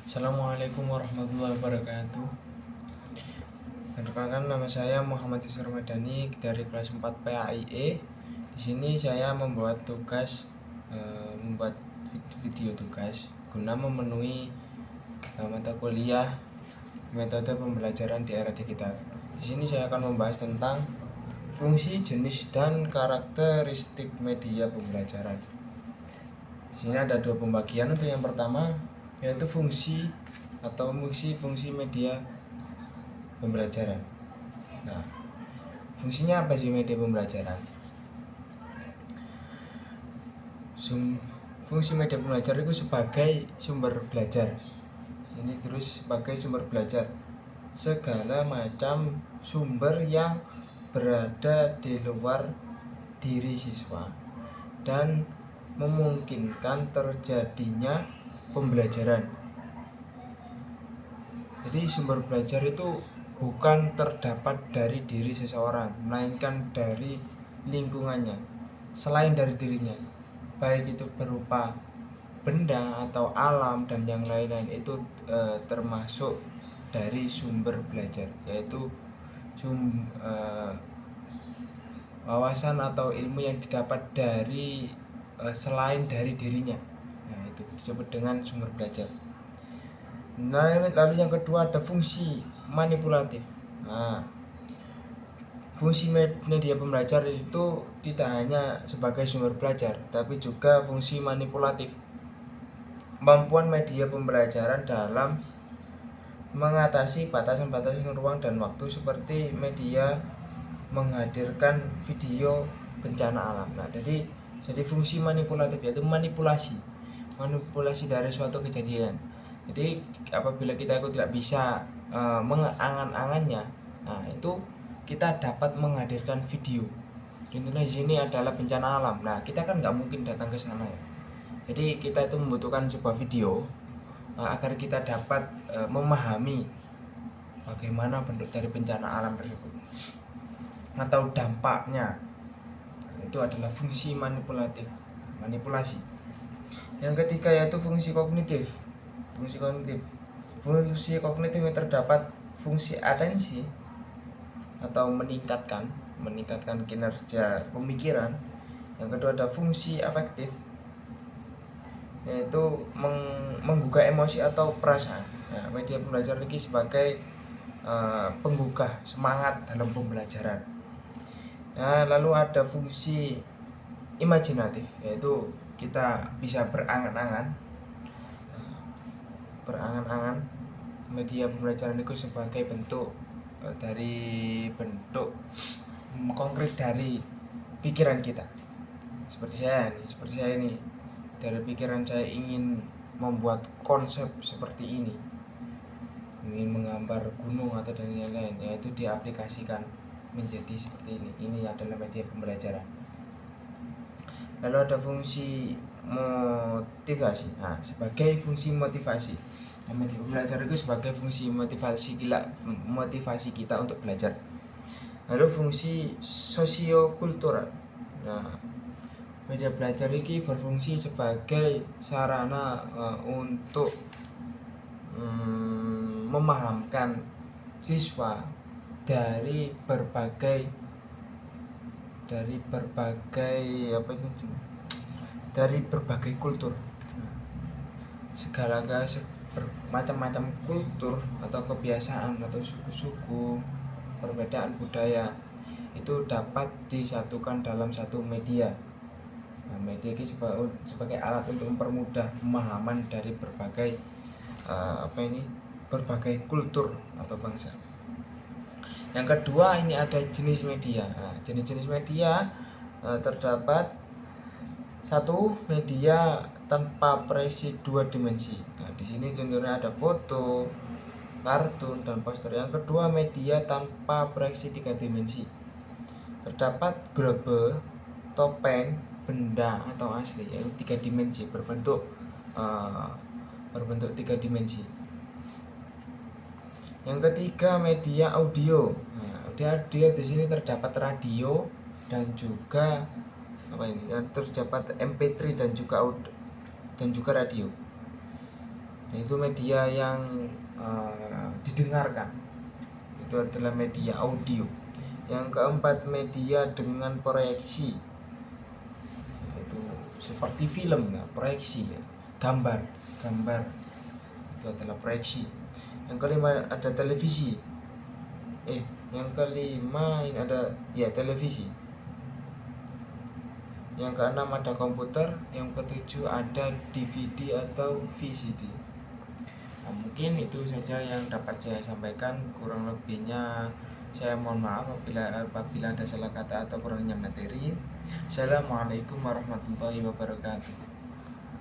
Assalamualaikum warahmatullahi wabarakatuh. Perkenalkan, nama saya Muhammad Isra Madani dari kelas 4 PAIE. Di sini saya membuat membuat video tugas guna memenuhi mata kuliah metode pembelajaran di era digital. Di sini saya akan membahas tentang fungsi, jenis, dan karakteristik media pembelajaran. Di sini ada dua pembagian. Untuk yang pertama yaitu fungsi media pembelajaran. Nah, fungsinya apa sih media pembelajaran? Fungsi media pembelajaran itu sebagai sumber belajar. Ini terus sebagai sumber belajar segala macam sumber yang berada di luar diri siswa dan memungkinkan terjadinya pembelajaran. Jadi sumber belajar itu bukan terdapat dari diri seseorang, melainkan dari lingkungannya, selain dari dirinya, baik itu berupa benda atau alam dan yang lain-lain. Itu termasuk dari sumber belajar, yaitu wawasan atau ilmu yang didapat dari selain dari dirinya. Nah, itu disebut dengan sumber belajar. Nah, lalu yang kedua ada fungsi manipulatif. Nah, fungsi media pembelajar itu tidak hanya sebagai sumber belajar, tapi juga fungsi manipulatif. Kemampuan media pembelajaran dalam mengatasi batasan-batasan ruang dan waktu, seperti media menghadirkan video bencana alam. Nah, jadi fungsi manipulatif yaitu manipulasi dari suatu kejadian. Jadi apabila kita tidak bisa mengangan-angannya, nah itu kita dapat menghadirkan video. Contohnya di sini adalah bencana alam. Nah, kita kan nggak mungkin datang ke sana ya. Jadi kita itu membutuhkan sebuah video agar kita dapat memahami bagaimana bentuk dari bencana alam tersebut atau dampaknya. Nah, itu adalah fungsi manipulasi. Yang ketiga yaitu fungsi kognitif. Fungsi kognitif yang terdapat fungsi atensi atau meningkatkan kinerja pemikiran. Yang kedua ada fungsi afektif, yaitu menggugah emosi atau perasaan. Nah, media pembelajaran ini sebagai penggugah semangat dalam pembelajaran. Nah, lalu ada fungsi imajinatif, yaitu kita bisa berangan-angan. Media pembelajaran itu sebagai bentuk konkret dari pikiran kita. Seperti saya ini dari pikiran saya ingin membuat konsep seperti ini, ingin menggambar gunung atau dan lain-lain, yaitu diaplikasikan menjadi seperti ini. Ini adalah media pembelajaran. Lalu ada fungsi motivasi. Nah, sebagai fungsi motivasi, media pembelajaran itu sebagai fungsi motivasi kita untuk belajar. Lalu fungsi sosiokultural. Nah, media belajar ini berfungsi sebagai sarana untuk memahamkan siswa dari berbagai kultur. Macam-macam kultur atau kebiasaan atau suku-suku, perbedaan budaya itu dapat disatukan dalam satu media. Nah, media ini sebagai alat untuk mempermudah pemahaman dari berbagai kultur atau bangsa. Yang kedua ini ada jenis media. Nah, jenis-jenis media terdapat satu, media tanpa proyeksi dua dimensi. Nah, di sini contohnya ada foto, kartun, dan poster. Yang kedua, media tanpa proyeksi tiga dimensi. Terdapat globe, topeng, benda atau asli, yaitu tiga dimensi, berbentuk tiga dimensi. Yang ketiga, media audio. Nah, audio di sini terdapat radio dan juga terdapat MP3 dan juga radio. Itu media yang didengarkan, itu adalah media audio. Yang keempat, media dengan proyeksi, itu seperti film ya, proyeksi ya, gambar itu adalah proyeksi. Yang kelima ada televisi. Yang kelima ini ada ya televisi. Yang keenam ada komputer. Yang ketujuh ada DVD atau VCD. Nah, mungkin itu saja yang dapat saya sampaikan. Kurang lebihnya saya mohon maaf apabila ada salah kata atau kurangnya materi. Assalamualaikum warahmatullahi wabarakatuh.